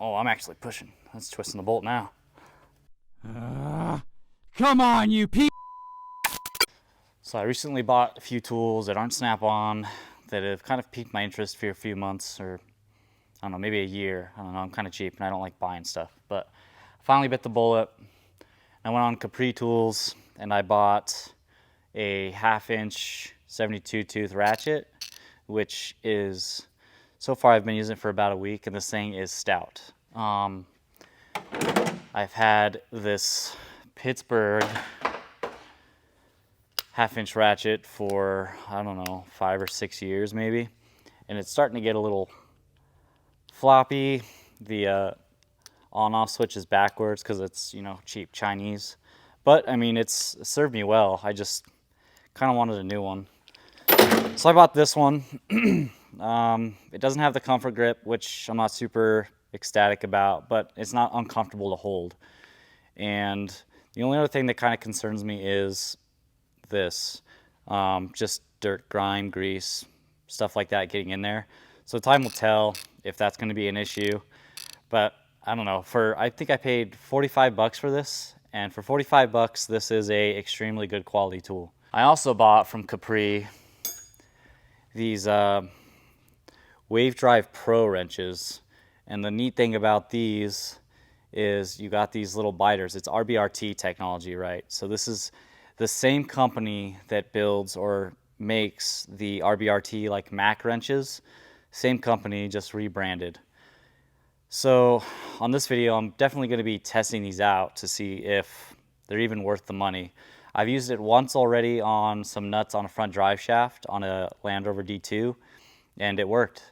Oh, I'm actually pushing. That's twisting the bolt now. Come on, you p. So I recently bought a few tools that aren't snap-on that have kind of piqued my interest for a few months, or I don't know, maybe a year. I don't know, I'm kind of cheap and I don't like buying stuff. But I finally bit the bullet. I went on Capri Tools and I bought a 1/2" 72 tooth ratchet, which is, so far I've been using it for about a week, and this thing is stout. I've had this Pittsburgh 1/2" ratchet for, I don't know, 5 or 6 years maybe, and it's starting to get a little floppy. The on-off switch is backwards because it's, you know, cheap Chinese, but I mean, it's served me well. I just kind of wanted a new one, so I bought this one. It doesn't have the comfort grip, which I'm not super ecstatic about, but it's not uncomfortable to hold. And the only other thing that kind of concerns me is this, just dirt, grime, grease, stuff like that getting in there. So time will tell if that's going to be an issue, but I don't know. I think I paid 45 bucks for this, and for 45 bucks, this is a extremely good quality tool. I also bought from Capri these Wave Drive Pro wrenches, and the neat thing about these is you got these little biters. It's RBRT technology, right? So this is the same company that builds or makes the RBRT like Mac wrenches. Same company, just rebranded. So on this video, I'm definitely going to be testing these out to see if they're even worth the money. I've used it once already on some nuts on a front drive shaft on a Land Rover D2, and it worked.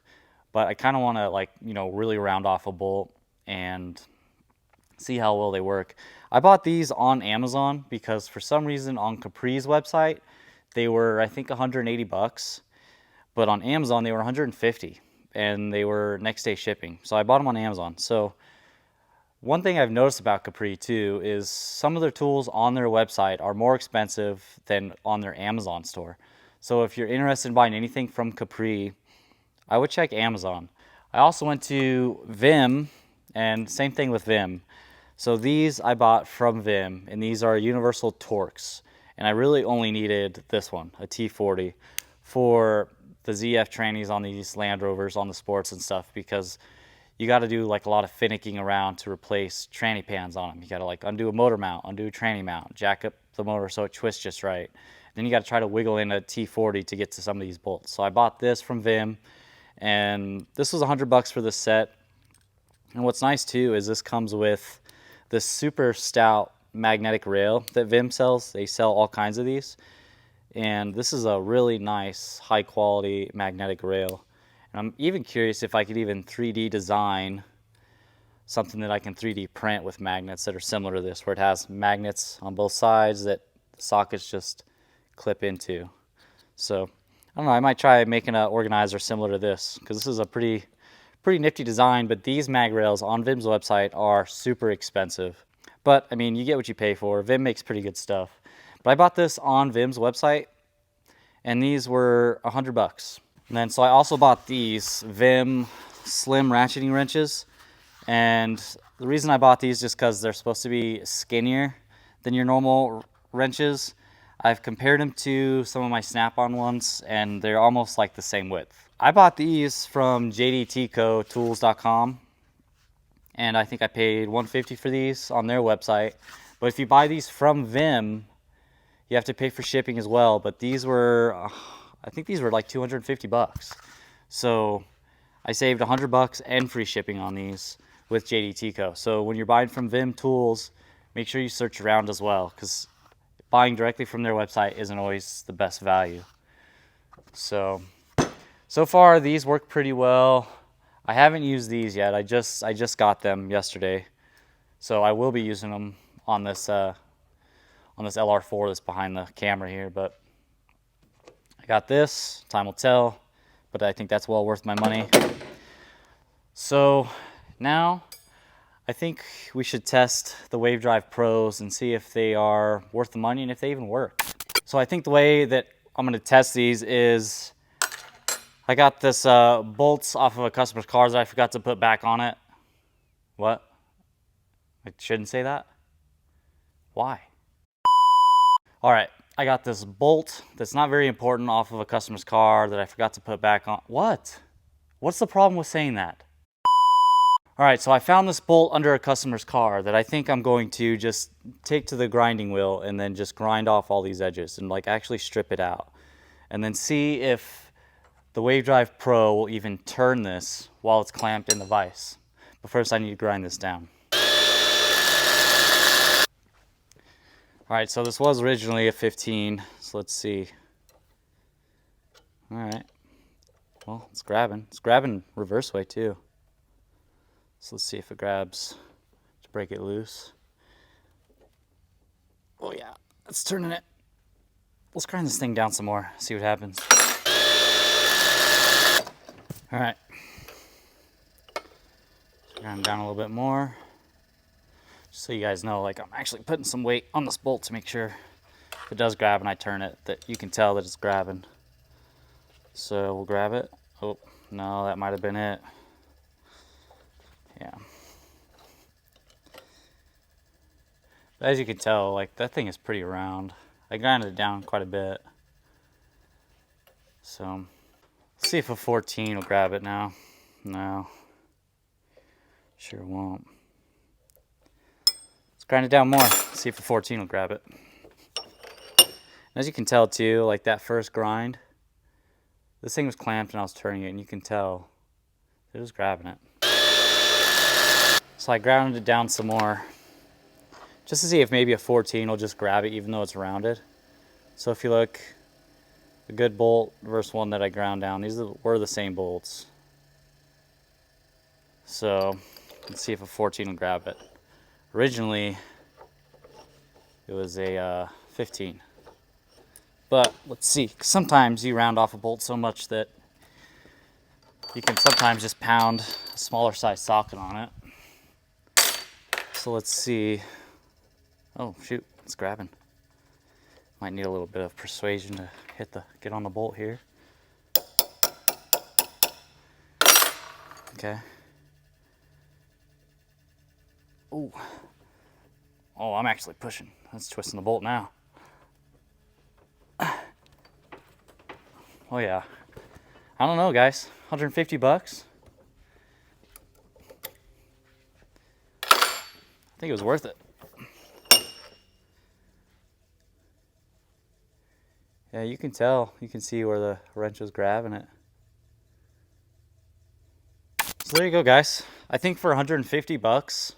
But I kind of want to, like, you know, really round off a bolt and see how well they work. I bought these on Amazon because for some reason on Capri's website they were, I think, 180 bucks, but on Amazon they were 150, and they were next day shipping. So I bought them on Amazon. So one thing I've noticed about Capri too is some of their tools on their website are more expensive than on their Amazon store. So if you're interested in buying anything from Capri, I would check Amazon. I also went to Vim, and same thing with Vim. So these I bought from Vim, and these are universal Torx, and I really only needed this one, a T40, for the ZF trannies on these Land Rovers, on the sports and stuff, because you got to do like a lot of finicking around to replace tranny pans on them. You got to like undo a motor mount, undo a tranny mount, jack up the motor so it twists just right. Then you got to try to wiggle in a T40 to get to some of these bolts. So I bought this from Vim, and this was 100 bucks for this set. And what's nice too is this comes with this super stout magnetic rail that Vim sells. They sell all kinds of these, and this is a really nice high quality magnetic rail. And I'm even curious if I could even 3D design something that I can 3D print with magnets that are similar to this, where it has magnets on both sides that the sockets just clip into. So I don't know, I might try making an organizer similar to this, because this is a pretty nifty design. But these mag rails on Vim's website are super expensive. But I mean, you get what you pay for. Vim makes pretty good stuff. But I bought this on Vim's website, and these were 100 bucks. And then so I also bought these Vim slim ratcheting wrenches, and the reason I bought these just because they're supposed to be skinnier than your normal wrenches. I've compared them to some of my snap-on ones, and they're almost like the same width. I bought these from jdtcotools.com, and I think I paid $150 for these on their website. But if you buy these from Vim, you have to pay for shipping as well. But these were, I think these were like 250 bucks. So I saved 100 bucks and free shipping on these with JDTco. So when you're buying from Vim Tools, make sure you search around as well, because buying directly from their website isn't always the best value. So far these work pretty well. I haven't used these yet. I just got them yesterday, so I will be using them on this LR4 that's behind the camera here. But I got this. Time will tell, but I think that's well worth my money. So now I think we should test the Wave Drive Pros and see if they are worth the money and if they even work. So I think the way that I'm going to test these is I got this bolts off of a customer's car that I forgot to put back on it. What? I shouldn't say that? Why? All right, I got this bolt that's not very important off of a customer's car that I forgot to put back on. What? What's the problem with saying that? All right, so I found this bolt under a customer's car that I think I'm going to just take to the grinding wheel and then just grind off all these edges and like actually strip it out. And then see if the Wave Drive Pro will even turn this while it's clamped in the vise. But first I need to grind this down. All right, so this was originally a 15, so let's see. All right, well, it's grabbing. It's grabbing reverse way too. So let's see if it grabs to break it loose. Oh yeah, it's turning it. Let's grind this thing down some more, see what happens. All right, grind down a little bit more. Just so you guys know, like I'm actually putting some weight on this bolt to make sure if it does grab and I turn it, that you can tell that it's grabbing. So we'll grab it. Oh, no, that might have been it. Yeah. But as you can tell, like that thing is pretty round. I grinded it down quite a bit. So let's see if a 14 will grab it now. No. Sure won't. Let's grind it down more. See if a 14 will grab it. And as you can tell too, like that first grind, this thing was clamped and I was turning it, and you can tell it was grabbing it. So I grounded it down some more just to see if maybe a 14 will just grab it even though it's rounded. So if you look, a good bolt versus one that I ground down, these were the same bolts. So let's see if a 14 will grab it. Originally, it was a 15. But let's see, sometimes you round off a bolt so much that you can sometimes just pound a smaller size socket on it. So let's see. Oh shoot, it's grabbing. Might need a little bit of persuasion to get on the bolt here. Okay. Ooh. Oh, I'm actually pushing. That's twisting the bolt now. Oh yeah. I don't know, guys. 150 bucks. I think it was worth it. Yeah, you can tell. You can see where the wrench was grabbing it. So there you go, guys. I think for 150 bucks,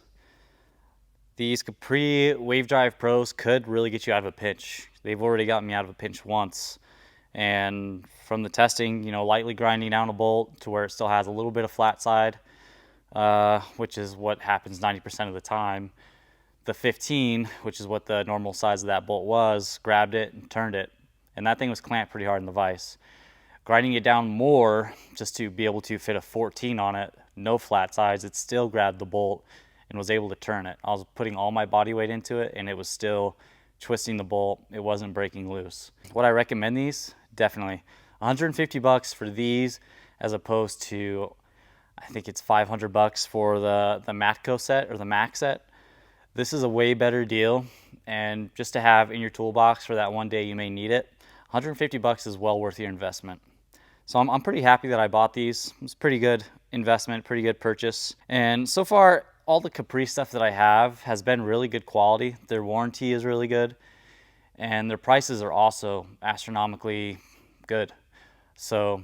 these Capri Wave Drive Pros could really get you out of a pinch. They've already gotten me out of a pinch once. And from the testing, you know, lightly grinding down a bolt to where it still has a little bit of flat side, which is what happens 90% of the time. The 15, which is what the normal size of that bolt was, grabbed it and turned it. And that thing was clamped pretty hard in the vise. Grinding it down more just to be able to fit a 14 on it, no flat sides, it still grabbed the bolt and was able to turn it. I was putting all my body weight into it and it was still twisting the bolt. It wasn't breaking loose. Would I recommend these? Definitely. 150 bucks for these as opposed to, I think it's 500 bucks for the Matco set or the Mac set. This is a way better deal, and just to have in your toolbox for that one day you may need it, 150 bucks is well worth your investment. So I'm pretty happy that I bought these. It's a pretty good investment, pretty good purchase. And so far, all the Capri stuff that I have has been really good quality. Their warranty is really good, and their prices are also astronomically good. So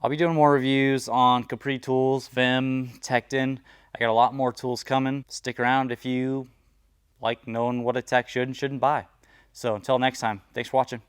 I'll be doing more reviews on Capri tools, Vim, Tekton. I got a lot more tools coming. Stick around if you like knowing what a tech should and shouldn't buy. So until next time, thanks for watching.